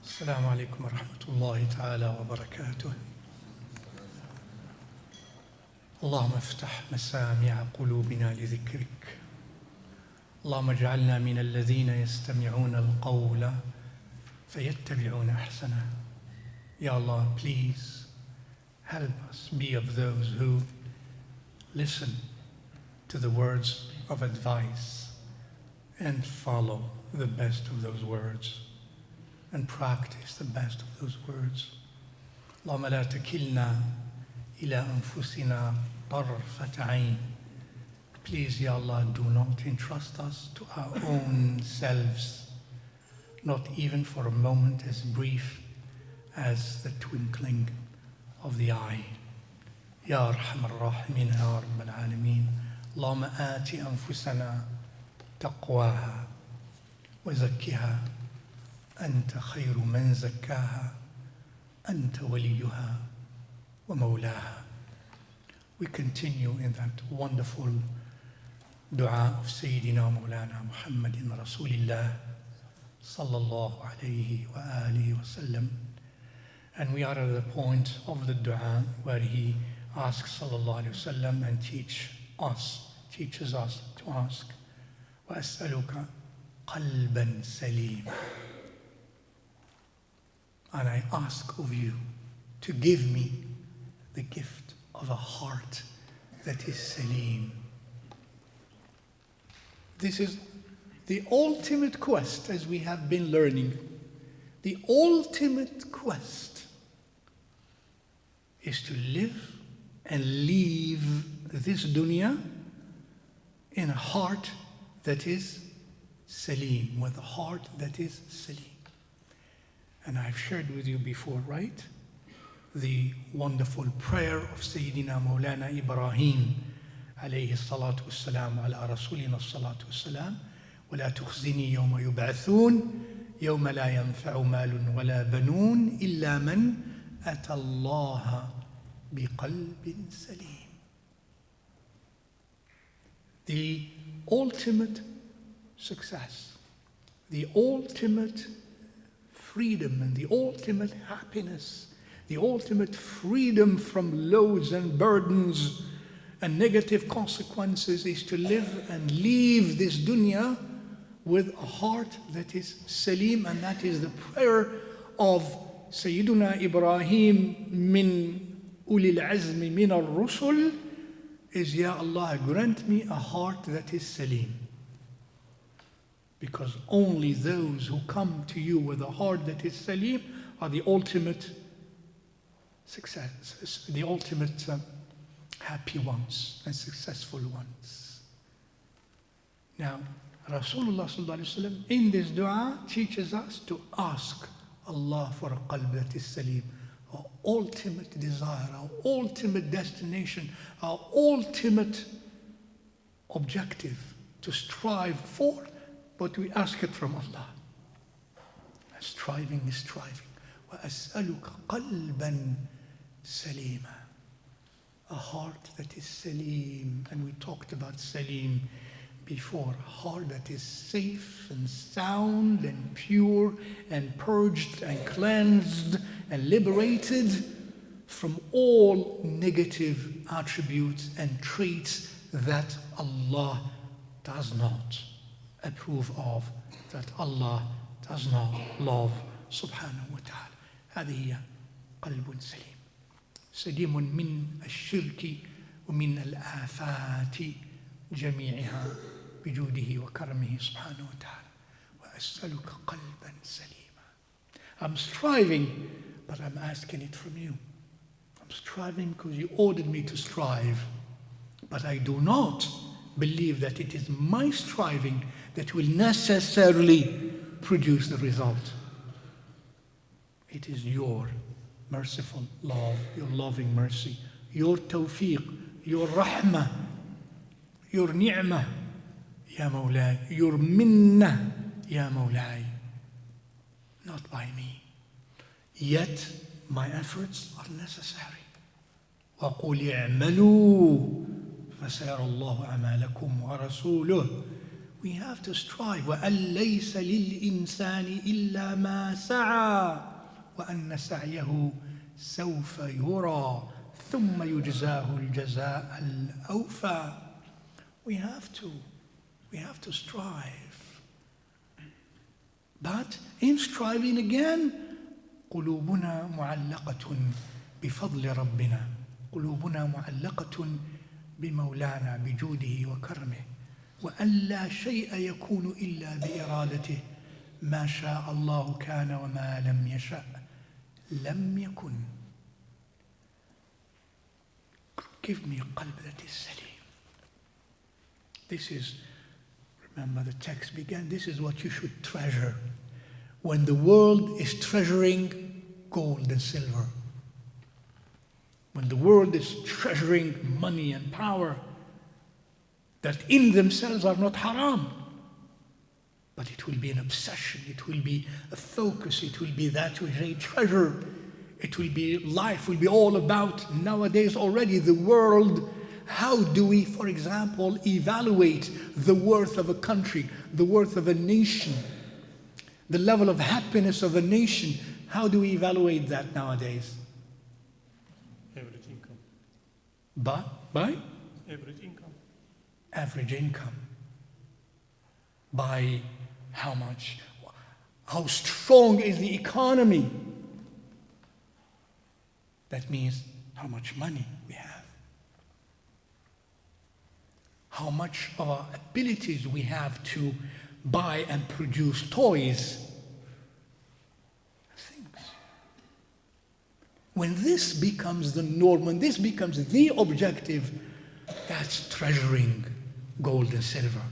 السلام عليكم ورحمة الله تعالى وبركاته. اللهم افتح مسامع قلوبنا لذكرك. اللهم اجعلنا من الذين يستمعون القول فيتبعون أحسنه. Ya Allah, please help us be of those who listen to the words of advice and follow the best of those words and practice the best of those words. اللهم لا تكلنا إلى أنفسنا طرفة عين. Please, Ya Allah, do not entrust us to our own selves, not even for a moment as brief as the twinkling of the eye. Ya Arhamar Rahimin, Ya Rabbal Alameen. اللهم آت أنفسنا تقواها وزكها أنت خير من زكاها أنت وليها ومولاها. We continue in that wonderful dua of Sayyidina Mawlana Muhammadin Rasulillah sallallahu alayhi wa alihi wa sallam. And we are at the point of the dua where he asks sallallahu alayhi wa sallam and teaches us to ask, وَأَسْأَلُكَ قَلْبًا سَلِيمًا. And I ask of you to give me the gift of a heart that is Salim. This is the ultimate quest, as we have been learning. The ultimate quest is to live and leave this dunya in a heart that is Salim, with a heart that is Salim. And I've shared with you before, right? The wonderful prayer of Sayyidina Mawlana Ibrahim alayhi salatu wassalam ala rasulina salatu wassalam. ولا تخزني يوم يبعثون يوم لا ينفع مال ولا بنون إلا من أتى الله بقلب سليم. The ultimate success, the ultimate freedom and the ultimate happiness, the ultimate freedom from loads and burdens and negative consequences is to live and leave this dunya with a heart that is Salim, and that is the prayer of Sayyiduna Ibrahim min ulil azmi min al-rusul is, Ya Allah, grant me a heart that is Salim. Because only those who come to you with a heart that is Salim are the ultimate success, the ultimate happy ones and successful ones. Now, Rasulullah sallallahu alaihi wasallam in this dua teaches us to ask Allah for a qalb that is Salim, our ultimate desire, our ultimate destination, our ultimate objective to strive for, but we ask it from Allah. Striving is striving. وَأَسْأَلُكَ قَلْبًا سَلِيمًا. A heart that is Salim, and we talked about Salim before, a heart that is safe and sound and pure and purged and cleansed and liberated from all negative attributes and traits that Allah does not approve of, that Allah does not love subhanahu wa ta'ala. هذه هي قلب سليم سليم من الشرك ومن الآفات جميعها بجوده وكرمه سبحانه وتعالى. وأسألك قلبا سليما. I'm striving, but I'm asking it from you. I'm striving because you ordered me to strive, but I do not believe that it is my striving that will necessarily produce the result. It is your merciful love, your loving mercy, your tawfiq, your rahmah, your ni'mah, Ya Mawlai, your minnah, Ya Mawlai, not by me. Yet my efforts are necessary. وَقُلْ اعْمَلُوا فَسَيَرَى اللَّهُ أَعْمَالَكُمْ وَرَسُولُهُ. We have to strive. وَأَن لَيْسَ لِلْإِنسَانِ إِلَّا مَا سَعَى وَأَنَّ سَعْيَهُ سَوْفَ يُرَى ثُمَّ يُجْزَاهُ الْجَزَاءَ الْأَوْفَى. We have to strive. But in striving again, قلوبنا معلقة بفضل ربنا قلوبنا معلقة بمولانا بجوده وكرمه وأن لا شيء يكون إلا بإرادته ما شاء الله كان وما لم يشأ لم يكن. Give me a qalb that is Salim. This is, remember the text began, this is what you should treasure. When the world is treasuring gold and silver, when the world is treasuring money and power that in themselves are not haram, but it will be an obsession, it will be a focus, it will be that which they treasure, it will be life, will be all about nowadays already the world. How do we, for example, evaluate the worth of a country, the worth of a nation, the level of happiness of a nation? How do we evaluate that nowadays? Average income. By? Average income. Average income. By how much? How strong is the economy? That means how much money we have. How much of our abilities we have to buy and produce toys, things. When this becomes the norm, when this becomes the objective, that's treasuring gold and silver.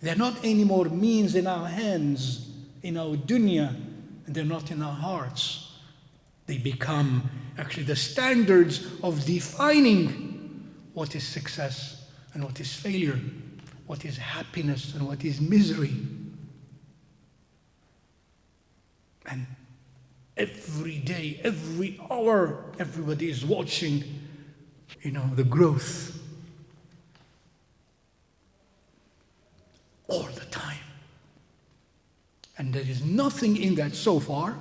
They're not anymore means in our hands, in our dunya, and they're not in our hearts. They become actually the standards of defining what is success and what is failure, what is happiness and what is misery. And every day, every hour, everybody is watching, the growth. All the time. And there is nothing in that so far,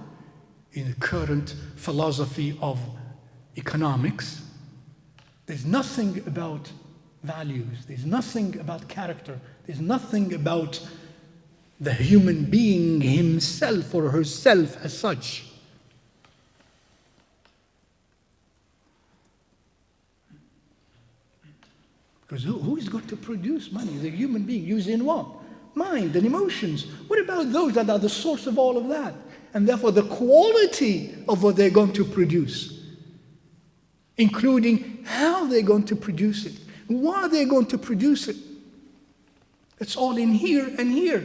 in the current philosophy of economics. There's nothing about values. There's nothing about character. There's nothing about the human being himself or herself as such. Because who is going to produce money? The human being using what? Mind and emotions. What about those that are the source of all of that? And therefore the quality of what they're going to produce, including how they're going to produce it, why they're going to produce it. It's all in here and here.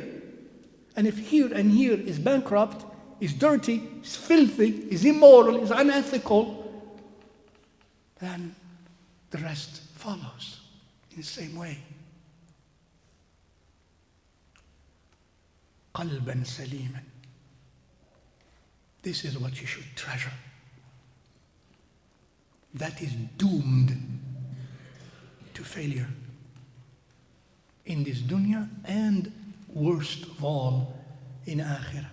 And if here and here is bankrupt, is dirty, is filthy, is immoral, is unethical, then the rest follows in the same way. قلبا سليما. This is what you should treasure. That is doomed to failure in this dunya and worst of all in akhirah.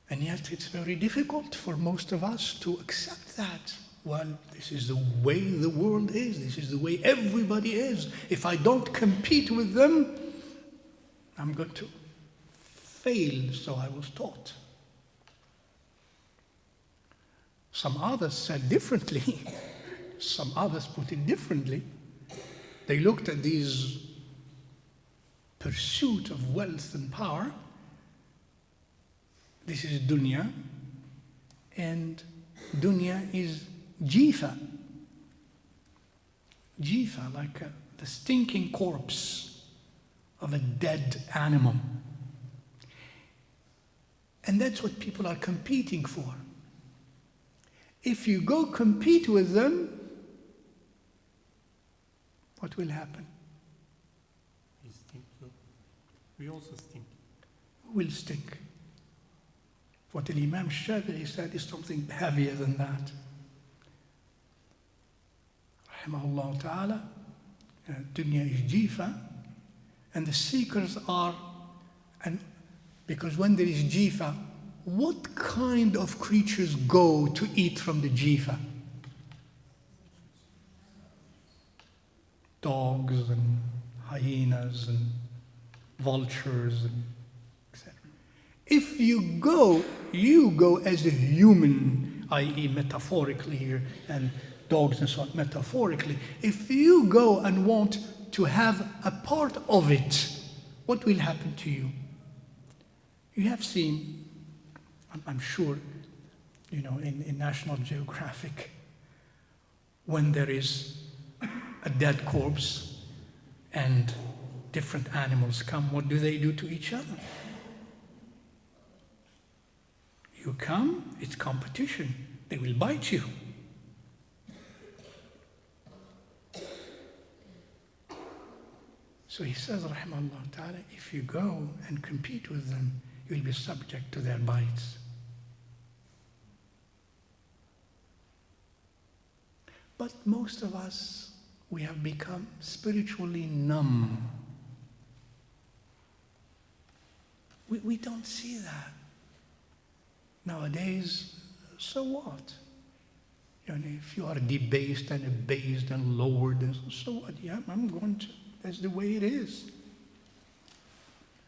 And yet it's very difficult for most of us to accept that. Well, this is the way the world is. This is the way everybody is. If I don't compete with them, I'm going to fail, so I was taught. Some others said differently. Some others put it differently. They looked at this pursuit of wealth and power. This is dunya, and dunya is jifa. Jifa, like the stinking corpse of a dead animal. And that's what people are competing for. If you go compete with them, what will happen? He stink too. We also stink. Who will stink? What Imam Shafi'i said is something heavier than that. Rahimahullah ta'ala, Dunya is jifa, and the seekers are, and because when there is jifa, what kind of creatures go to eat from the jifa? Dogs and hyenas and vultures and etc. If you go as a human, i.e. metaphorically here, and dogs and so on, metaphorically. If you go and want to have a part of it, what will happen to you? You have seen, I'm sure, in National Geographic, when there is a dead corpse and different animals come, what do they do to each other? You come, it's competition. They will bite you. So he says, rahimahullah ta'ala, if you go and compete with them, you'll be subject to their bites. But most of us, we have become spiritually numb. We don't see that. Nowadays, so what? If you are debased and abased and lowered, so what? Yeah, I'm going to. That's the way it is.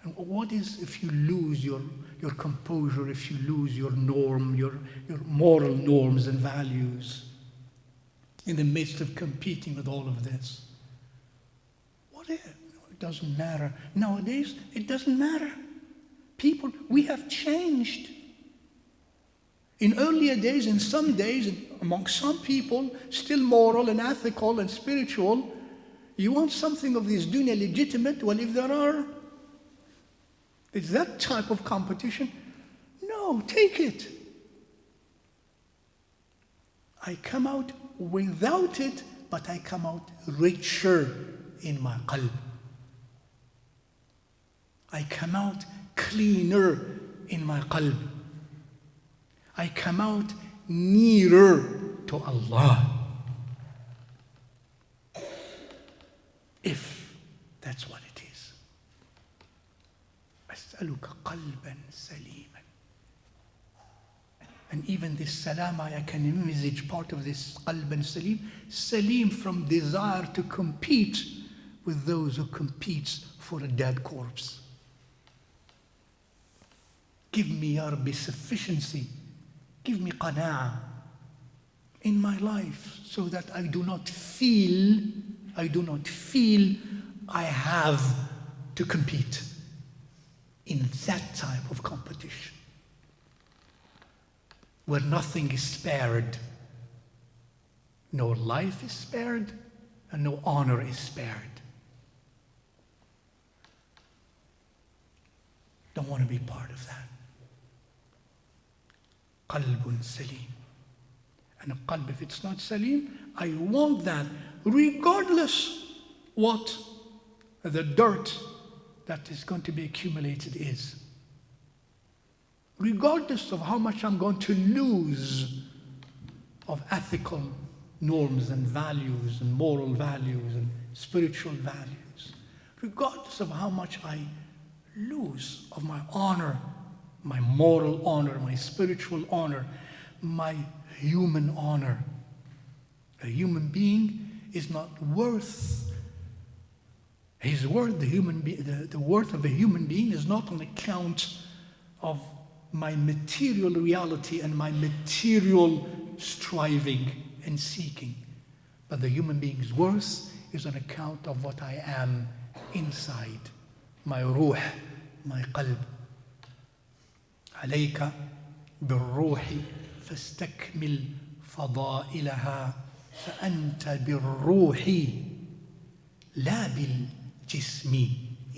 And what is if you lose your composure, if you lose your norm, your moral norms and values in the midst of competing with all of this? What is it? It doesn't matter. Nowadays, it doesn't matter. People, we have changed. In earlier days, in some days, among some people, still moral and ethical and spiritual, you want something of this dunya legitimate? Well, if is that type of competition? No, take it. I come out without it, but I come out richer in my qalb. I come out cleaner in my qalb. I come out nearer to Allah. If that's what it is. أسألك قلبا سليما. And even this salam, I can envisage part of this qalban salim. Salim from desire to compete with those who competes for a dead corpse. Give me, Ya Rabbi, sufficiency. Give me qana'ah in my life so that I do not feel I have to compete in that type of competition where nothing is spared. No life is spared and no honor is spared. Don't want to be part of that. Qalbun Salim. And a qalb, if it's not Salim, I want that regardless what the dirt that is going to be accumulated is. Regardless of how much I'm going to lose of ethical norms and values and moral values and spiritual values. Regardless of how much I lose of my honor, my moral honor, my spiritual honor, my human honor. A human being is not worth his worth. The worth of a human being is not on account of my material reality and my material striving and seeking. But the human being's worth is on account of what I am inside, my ruh, my qalb. عليك بالروح فاستكمل فضائلها فأنت بالروح لا بالجسم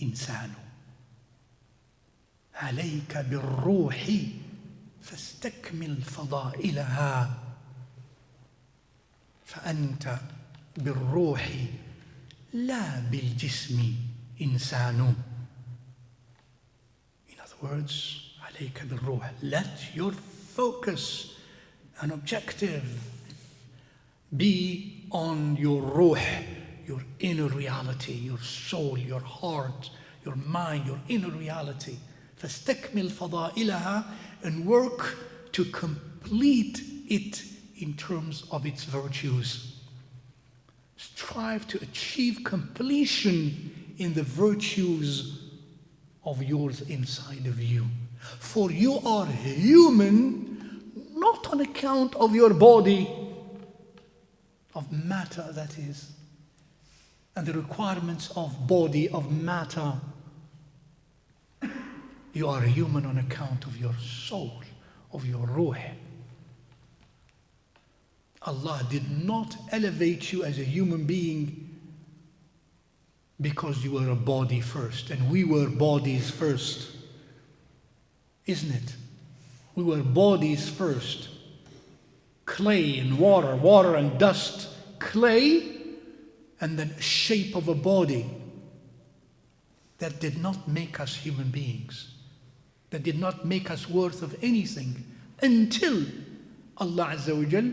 إنسان. عليك بالروح فاستكمل فضائلها فأنت بالروح لا بالجسم إنسان. In other words, عليك بالروح. Let your focus and objective be on your ruh, your inner reality, your soul, your heart, your mind, your inner reality. فَاسْتَكْمِلْ فَضَائِلَهَا, and work to complete it in terms of its virtues. Strive to achieve completion in the virtues of yours inside of you. For you are human, not on account of your body, of matter that is, and the requirements of body, of matter. You are human on account of your soul, of your ruh. Allah did not elevate you as a human being because you were a body first, and we were bodies first. Isn't it? We were bodies first. Clay and water, water and dust, clay, and then shape of a body. That did not make us human beings. That did not make us worth of anything until Allah Azza wa Jal,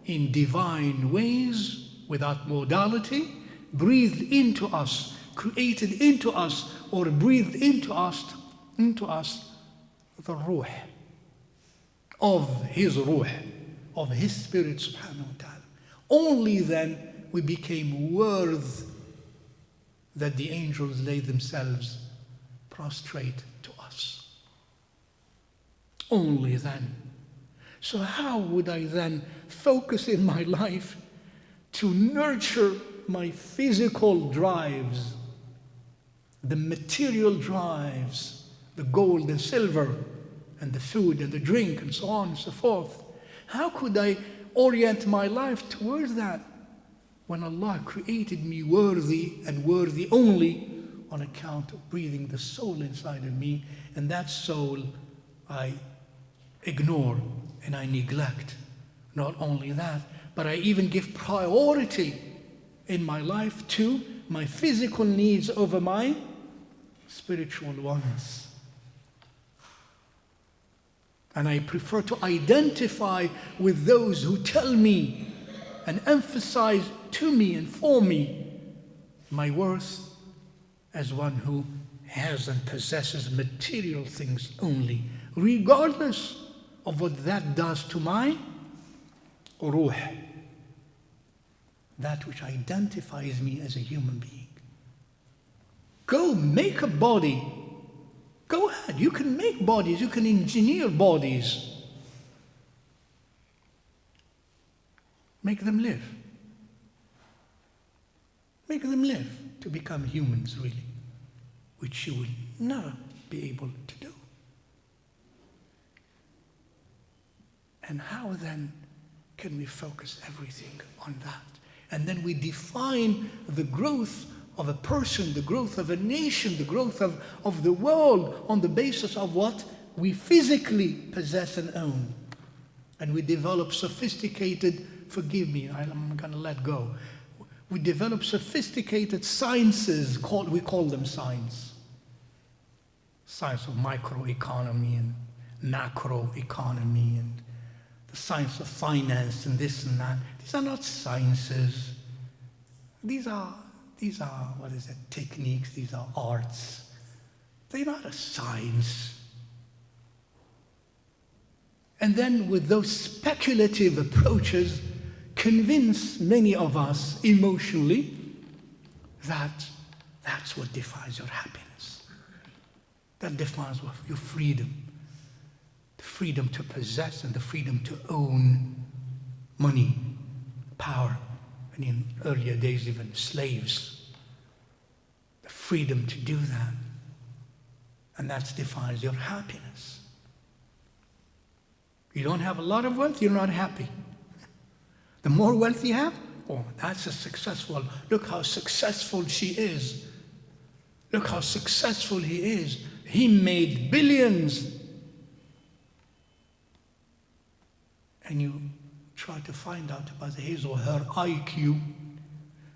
in divine ways, without modality, breathed into us, created into us, or breathed into us the ruh of His ruh, of His Spirit subhanahu wa ta'ala. Only then we became worthy that the angels lay themselves prostrate to us. Only then. So how would I then focus in my life to nurture my physical drives, the material drives, the gold and silver, and the food and the drink and so on and so forth? How could I orient my life towards that when Allah created me worthy, and worthy only on account of breathing the soul inside of me, and that soul I ignore and I neglect? Not only that, but I even give priority in my life to my physical needs over my spiritual ones. And I prefer to identify with those who tell me and emphasize to me and for me my worth as one who has and possesses material things only, regardless of what that does to my ruh, that which identifies me as a human being. Go make a body. Go ahead, you can make bodies, you can engineer bodies. Make them live. Make them live to become humans, really, which you will never be able to do. And how then can we focus everything on that? And then we define the growth of a person, the growth of a nation, the growth of the world on the basis of what we physically possess and own. And we develop sophisticated, forgive me, I'm going to let go. We develop sophisticated sciences, we call them science. Science of microeconomy and macroeconomy and the science of finance and this and that. These are not sciences. These are, techniques, these are arts. They're not a science. And then with those speculative approaches, convince many of us emotionally that that's what defines your happiness. That defines your freedom. The freedom to possess and the freedom to own money, power, and in earlier days even slaves. The freedom to do that. And that defines your happiness. You don't have a lot of wealth, you're not happy. The more wealth you have, oh, that's a successful. Look how successful she is. Look how successful he is. He made billions. And you try to find out about his or her IQ.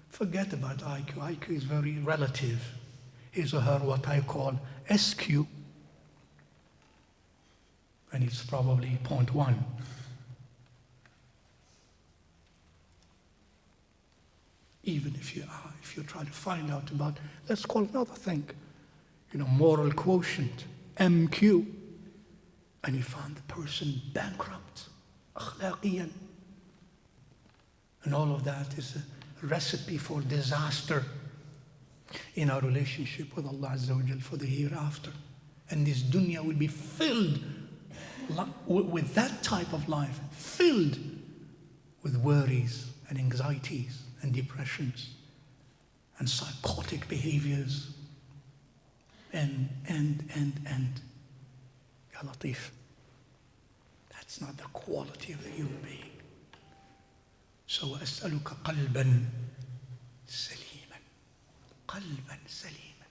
Forget about IQ. IQ is very relative. His or her, what I call SQ. And it's probably 0.1. Even if you try to find out about, let's call another thing, moral quotient, MQ, and you found the person bankrupt, akhlaqiyan. And all of that is a recipe for disaster in our relationship with Allah Azza wa Jal for the hereafter. And this dunya will be filled with that type of life, filled with worries and anxieties and depressions and psychotic behaviors and Ya Latif. That's not the quality of the human being. So أسألك قلبا سليما, قلبا سليما,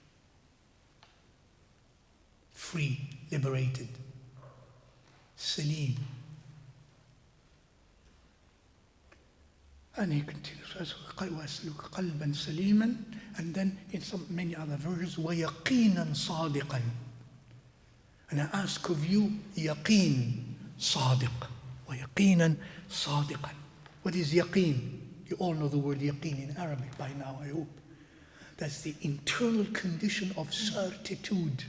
free, liberated, Salim. And he continues, وأسألك قلبا سليما, and then in many other versions, ويقينا صادقا. And I ask of you, يقين صادق, ويقينا صادقا. What is yaqeen? You all know the word yaqeen in Arabic by now, I hope. That's the internal condition of certitude,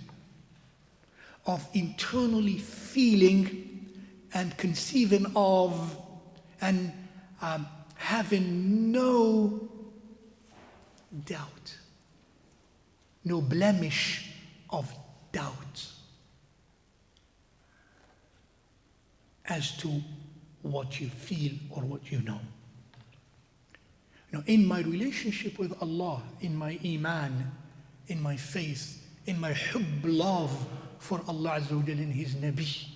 of internally feeling and conceiving of and having no doubt, no blemish of doubt as to what you feel or what you know. In my relationship with Allah, in my iman, in my faith, in my hubb, love for Allah Azza wa Jal and His Nabi,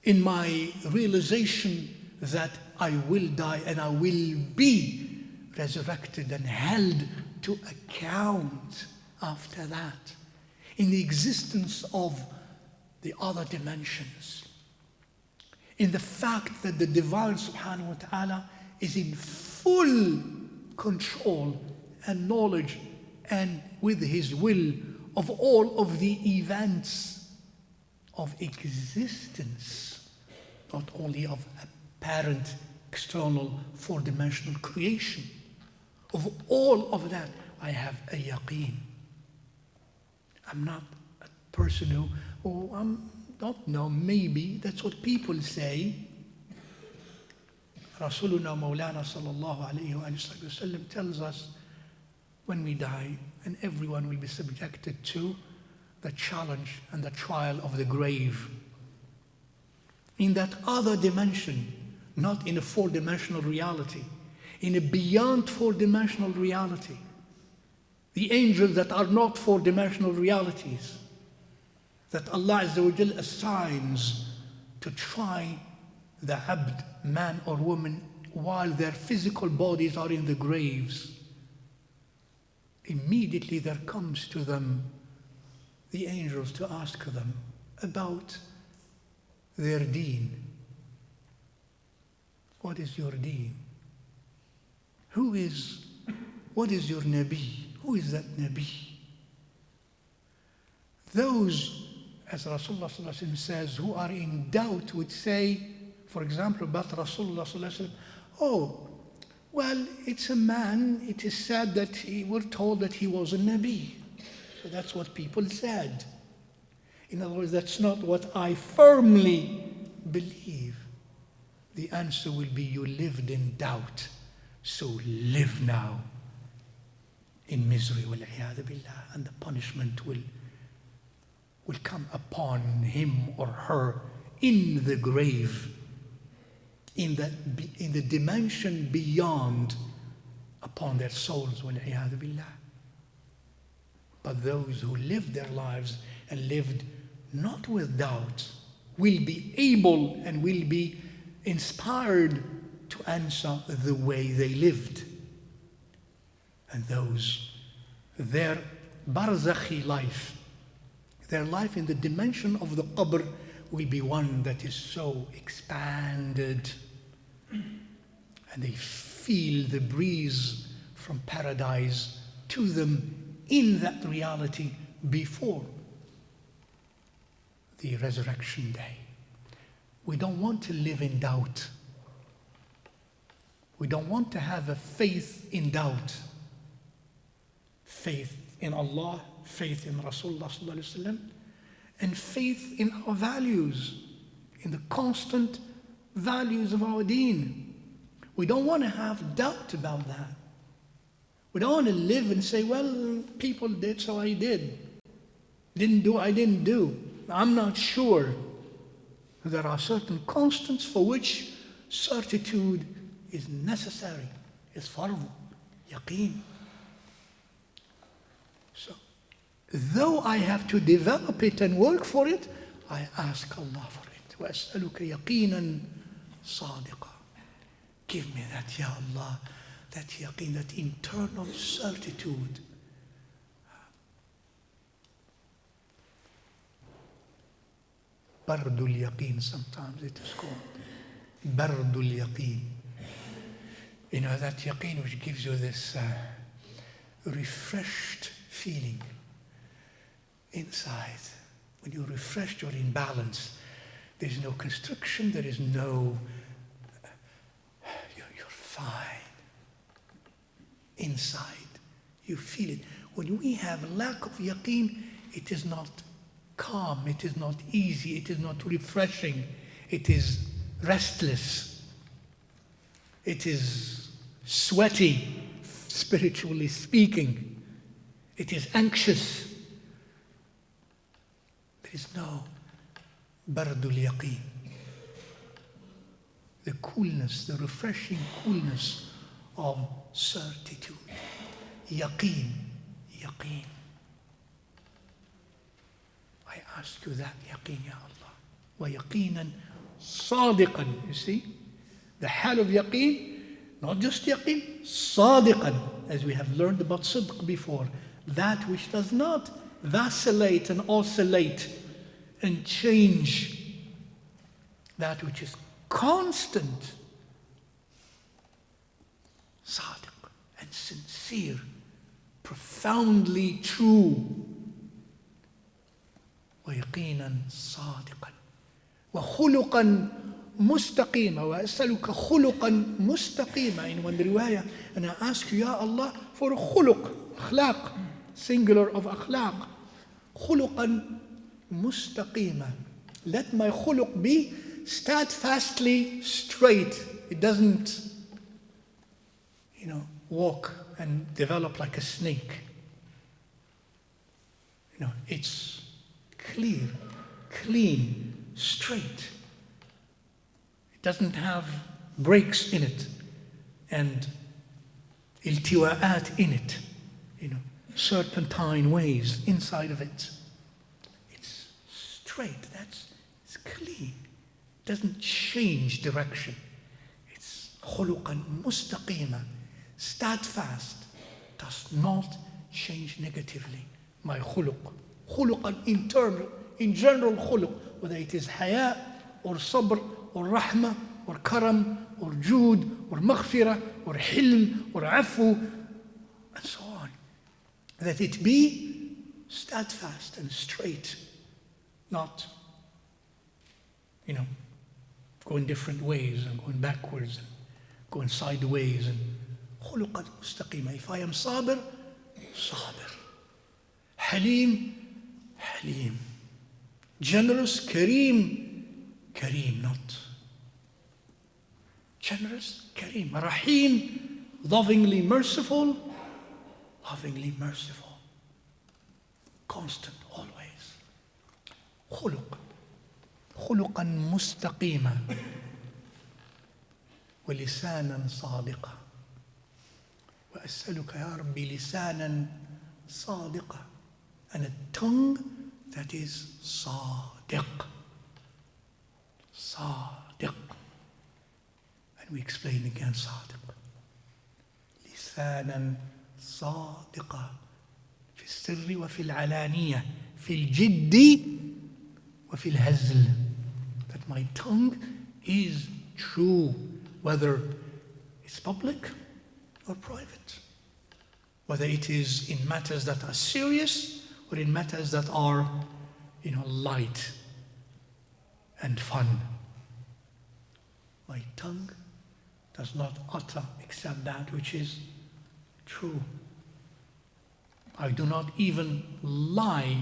in my realization that I will die and I will be resurrected and held to account after that, in the existence of the other dimensions, in the fact that the Divine Subhanahu wa Ta'ala is in full control and knowledge and with His will of all of the events of existence, not only of apparent, external, four-dimensional creation. Of all of that, I have a yaqeen. I'm not a person who I'm not know, maybe that's what people say. Rasuluna Mawlana sallallahu alayhi wa sallam tells us when we die, and everyone will be subjected to the challenge and the trial of the grave. In that other dimension, not in a four-dimensional reality, in a beyond four-dimensional reality. The angels that are not four-dimensional realities, that Allah Azza wa Jal assigns to try the abd, man or woman, while their physical bodies are in the graves. Immediately there comes to them the angels to ask them about their deen. What is your deen? What is your Nabi? Who is that Nabi? Those, as Rasulullah sallallahu alaihi wasallam says, who are in doubt would say, for example, about Rasulullah sallallahu alaihi wasallam, oh, well, it's a man, it is said that we're told that he was a Nabi. So that's what people said. In other words, that's not what I firmly believe. The answer will be, you lived in doubt, so live now in misery, wal-'iyadhu billah, and the punishment will come upon him or her in the grave, in the dimension beyond, upon their souls, wal-'iyadhu billah. But those who lived their lives and lived not with doubt will be able and will be inspired to answer the way they lived. And those, their barzakhi life, their life in the dimension of the qabr will be one that is so expanded, and they feel the breeze from paradise to them in that reality before the resurrection day. We don't want to live in doubt. We don't want to have a faith in doubt. Faith in Allah, faith in Rasulullah sallallahu alaihi wasallam, and faith in our values, in the constant values of our deen. We don't want to have doubt about that. We don't want to live and say, well, people did, so I did. Didn't do, I didn't do. I'm not sure. There are certain constants for which certitude is necessary. It's fardu, yaqeen. So, though I have to develop it and work for it, I ask Allah for it. وَأَسْأَلُكَ يَقِينًا صَادِقًا. Give me that, Ya Allah, that yaqeen, that internal certitude. Bardul yaqeen, sometimes it is called. Bardul yaqeen. You know, that yaqeen which gives you this refreshed feeling inside. When you're refreshed, you're in balance. There's no constriction, there is no, you're fine. Inside, you feel it. When we have lack of yaqeen, it is not calm, it is not easy, it is not refreshing, it is restless, it is sweaty, spiritually speaking, it is anxious. There is no bardul yaqeen. The coolness, the refreshing coolness of certitude. Yaqeen, yaqeen. I ask you that yaqeen, Ya Allah. Wa yaqinan sadiqan. You see? The hal of yaqeen, not just yaqeen, sadiqan, as we have learned about sidq before. That which does not vacillate and oscillate and change. That which is constant, sadiq and sincere, profoundly true. ويقينا صادقا وخلقا مستقيما وأسألك خلقا مستقيما. In one riwayah, and I ask you, Ya Allah, for a khuluq, akhlaq, singular of akhlaq, خلقا مستقيما. Let my khuluq be steadfastly straight. It doesn't, walk and develop like a snake. It's clear, clean, straight. It doesn't have breaks in it and iltiwa'at in it, serpentine ways inside of it. It's straight, it's clean. It doesn't change direction. It's khuluqan mustaqima, steadfast, does not change negatively. My khuluq. Khuluqan in general khuluq, whether it is haya or sabr or rahmah or karam or jood or maghfirah or hilm or afu and so on. That it be steadfast and straight, not, going different ways and going backwards and going sideways. And khuluqan mustaqima. If I am sabir, sabir. Halim, Halim. Generous, Kareem, Kareem, not generous, Kareem. Rahim, lovingly merciful, lovingly merciful. Constant, always. Khuluq. خلقا مستقيما ولسانا صادقا وأسألك يا ربي لسانا صادقا, and a tongue that is صادق. صادق. And we explain again صادق. لسانا صادقا في السر وفي العلانية في الجد وفي الهزل. That my tongue is true, whether it's public or private. Whether it is in matters that are serious or in matters that are, light and fun. My tongue does not utter except that which is true. I do not even lie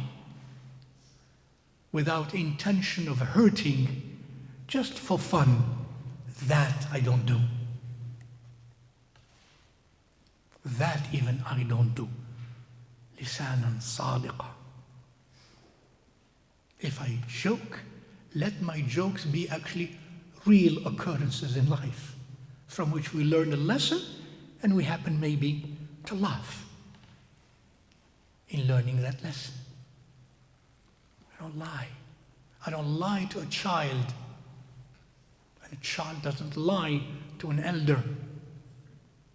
without intention of hurting, just for fun. That I don't do. That even I don't do. Lisanan sadiqa. If I joke, let my jokes be actually real occurrences in life from which we learn a lesson and we happen maybe to laugh in learning that lesson. I don't lie. I don't lie to a child. And a child doesn't lie to an elder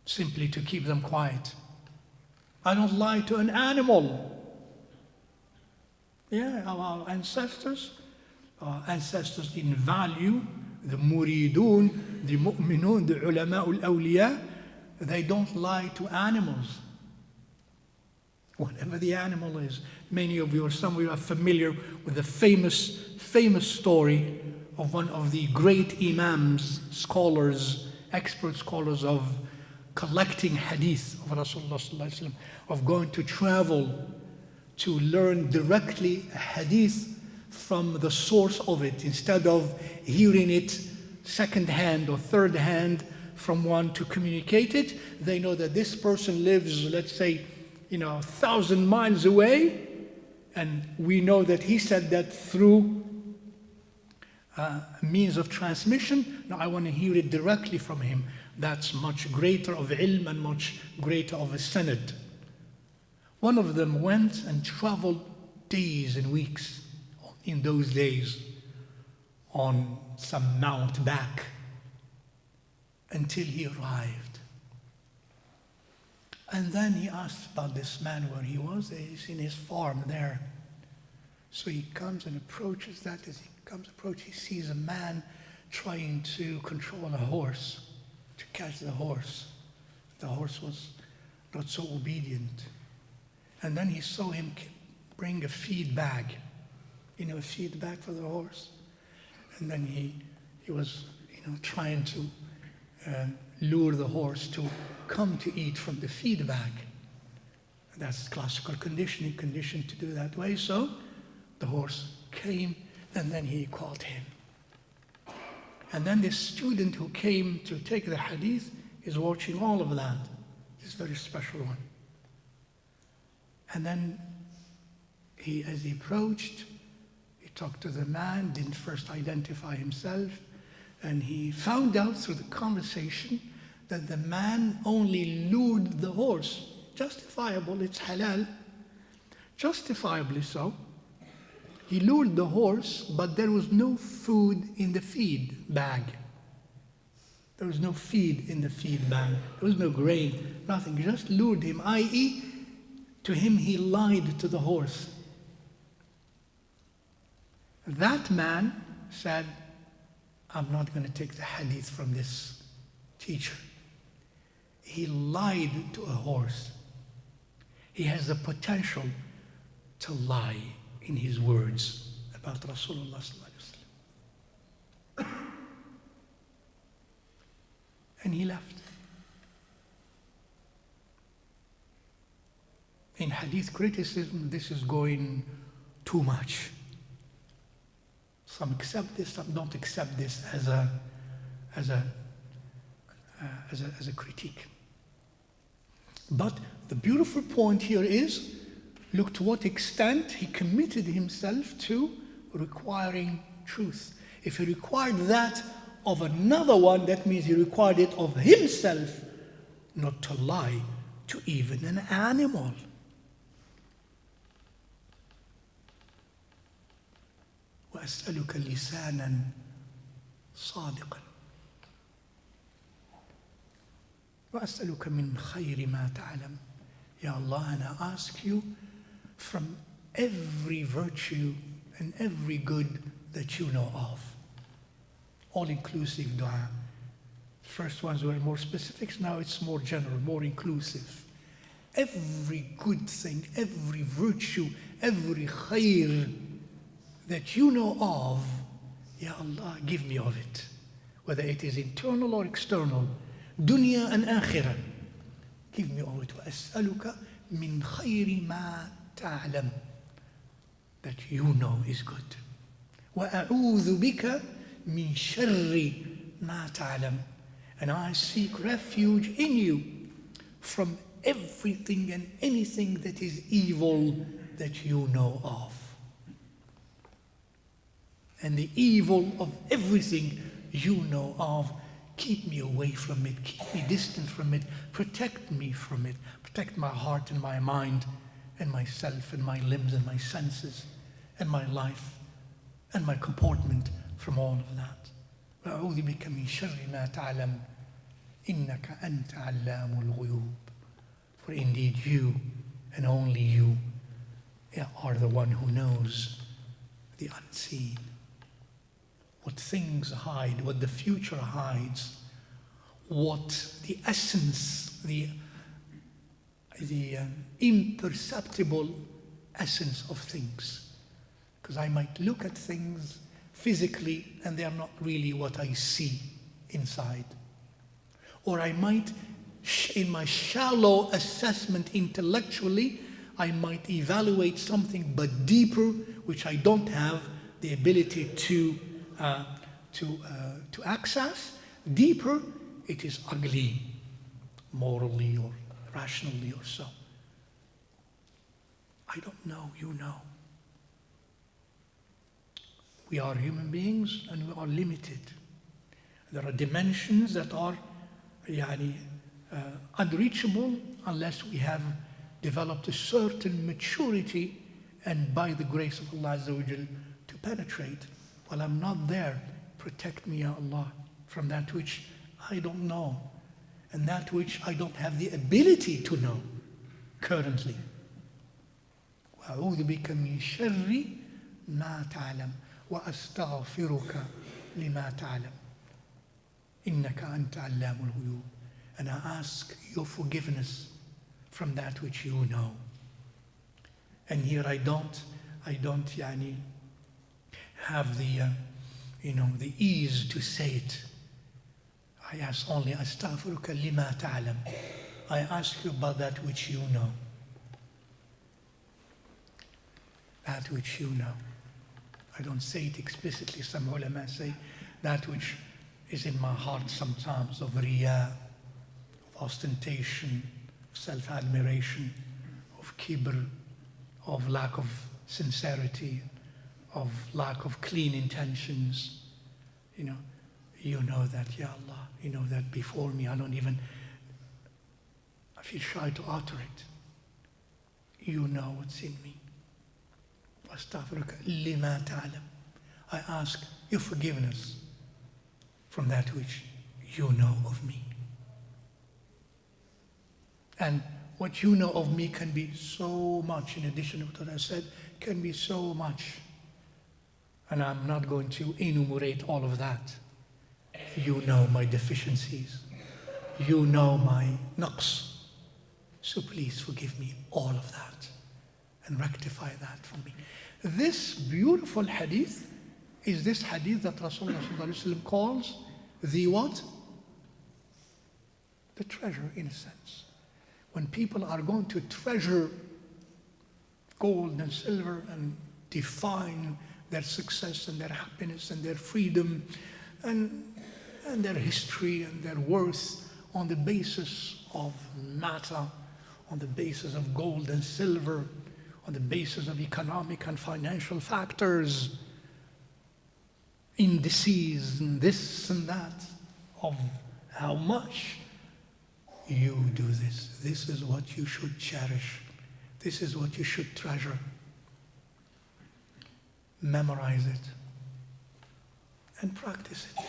simply to keep them quiet. I don't lie to an animal. Yeah, our ancestors didn't value the muridun, the mu'minun, the ulama al-awliya. They don't lie to animals. Whatever the animal is. Many of you or some of you are familiar with the famous story of one of the great imams, scholars, expert scholars of collecting hadith of Rasulullah sallallahu alaihi wasallam, of going to travel to learn directly a hadith from the source of it, instead of hearing it second hand or third hand from one to communicate it. They know that this person lives, let's say, 1,000 miles away, and we know that he said that through means of transmission. Now I want to hear it directly from him. That's much greater of ilm and much greater of a sanad. One of them went and traveled days and weeks in those days on some mount back until he arrived. And then he asked about this man where he was. He's in his farm there. So he comes and approaches that. As he comes approach, he sees a man trying to control a horse, to catch the horse. The horse was not so obedient. And then he saw him bring a feed bag, a feed bag for the horse. And then he was, trying to lure the horse to come to eat from the feed bag. That's classical conditioning, conditioned to do that way. So the horse came, and then he caught him. And then this student who came to take the hadith is watching all of that. This very special one. And then as he approached, he talked to the man, didn't first identify himself, and he found out through the conversation that the man only lured the horse. Justifiable, it's halal. Justifiably so. He lured the horse, but there was no food in the feed bag. There was no feed in the feed bag. There was no grain, nothing. He just lured him, i.e., to him he lied to the horse. That man said, I'm not going to take the hadith from this teacher. He lied to a horse. He has the potential to lie in his words about Rasulullah sallallahu alaihi wasallam. And he left. In hadith criticism, this is going too much. Some accept this, some don't accept this as a critique. But the beautiful point here is, look to what extent he committed himself to requiring truth. If he required that of another one, that means he required it of himself, not to lie to even an animal. وأسألك لسانا صادقا وأسألك من خير ما تعلم. Ya Allah, and I ask you from every virtue and every good that you know of. All-inclusive dua. First ones were more specific, now it's more general, more inclusive. Every good thing, every virtue, every khair that you know of, Ya Allah, give me of it. Whether it is internal or external, dunya and akhirah. Give me all it. وَأَسْأَلُكَ مِنْ خَيْرِ مَا تَعْلَمُ. That you know is good. وَأَعُوذُ بِكَ مِنْ شَرِّ مَا تَعْلَمُ. And I seek refuge in you from everything and anything that is evil that you know of. And the evil of everything you know of, keep me away from it, keep me distant from it, protect me from it, protect my heart and my mind and myself and my limbs and my senses and my life and my comportment from all of that. وَأَعُوذُ بِكَ مِنْ شَرِّ مَا تَعْلَمُ إِنَّكَ أَنْتَ عَلَّامُ الْغُيُوبِ. For indeed you and only you are the one who knows the unseen. What things hide, what the future hides, what the essence, the imperceptible essence of things. Because I might look at things physically and they are not really what I see inside. Or I might, in my shallow assessment intellectually, I might evaluate something but deeper, which I don't have the ability to access. Deeper, it is ugly, morally or rationally or so. I don't know, you know. We are human beings and we are limited. There are dimensions that are unreachable unless we have developed a certain maturity and by the grace of Allah Azza wa Jal to penetrate. While I'm not there, protect me, Ya Allah, from that which I don't know and that which I don't have the ability to know currently. وَأَعُوذُ بِكَ مِنْ شَرِّ مَا تَعْلَمُ وَأَسْتَغْفِرُكَ لِمَا تَعْلَمُ إِنَّكَ أَنْتَ عَلَّامُ الْغُيُوبِ. And I ask your forgiveness from that which you know. And here I don't have the ease to say it. I ask only astaghfiruka lima ta'lam. I ask you about that which you know. That which you know. I don't say it explicitly. Some ulama say that which is in my heart sometimes, of riyā, of ostentation, of self-admiration, of kibr, of lack of sincerity, of lack of clean intentions. You know that, Ya Allah. You know that before me. I feel shy to utter it. You know what's in me. Astaghfiruka lima ta'lam. I ask your forgiveness from that which you know of me. And what you know of me can be so much, in addition to what I said, can be so much. And I'm not going to enumerate all of that. You know my deficiencies. You know my naqs. So please forgive me all of that and rectify that for me. This beautiful hadith is this hadith that Rasulullah calls the what? The treasure, in a sense. When people are going to treasure gold and silver and define their success and their happiness and their freedom and their history and their worth on the basis of matter, on the basis of gold and silver, on the basis of economic and financial factors, indices and this and that, of how much you do this. This is what you should cherish. This is what you should treasure. Memorize it and practice it.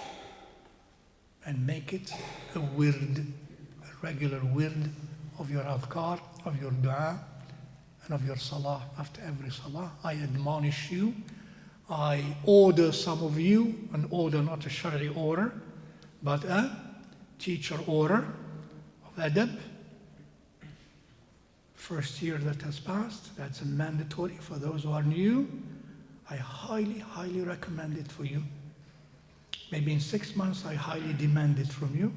And make it a wird, a regular wird of your adhkar, of your dua, and of your salah. After every salah, I admonish you. I order some of you, an order, not a shari order, but a teacher order of adab. First year that has passed, that's a mandatory for those who are new. I highly, highly recommend it for you. Maybe in 6 months, I highly demand it from you.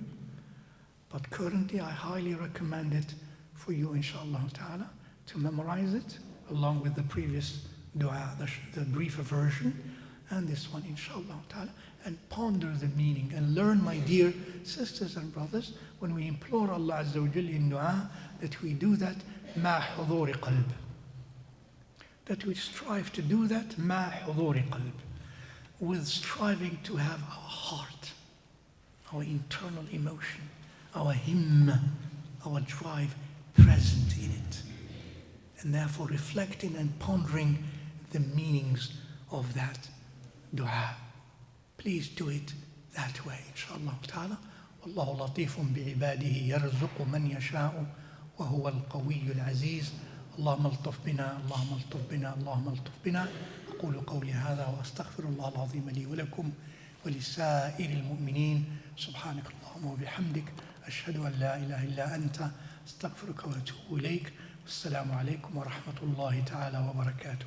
But currently, I highly recommend it for you, inshallah ta'ala, to memorize it along with the previous dua, the briefer version, and this one, inshallah ta'ala, and ponder the meaning and learn, my dear sisters and brothers, when we implore Allah Azza wa Jalla in dua, that we do that ma huduri qalb. That we strive to do that ma huduri qalb, with striving to have our heart, our internal emotion, our himma, our drive present in it. And therefore reflecting and pondering the meanings of that dua. Please do it that way, inshallah ta'ala. Wallahu latifun bi'ibadihi yarzuqu man yasha'u wa huwa al-qawiyyu al-aziz. اللهم الطف بنا اللهم الطف بنا اللهم الطف بنا. أقول قولي هذا وأستغفر الله العظيم لي ولكم ولسائر المؤمنين. سبحانك اللهم وبحمدك أشهد أن لا إله إلا أنت أستغفرك وأتوب إليك. والسلام عليكم ورحمة الله تعالى وبركاته.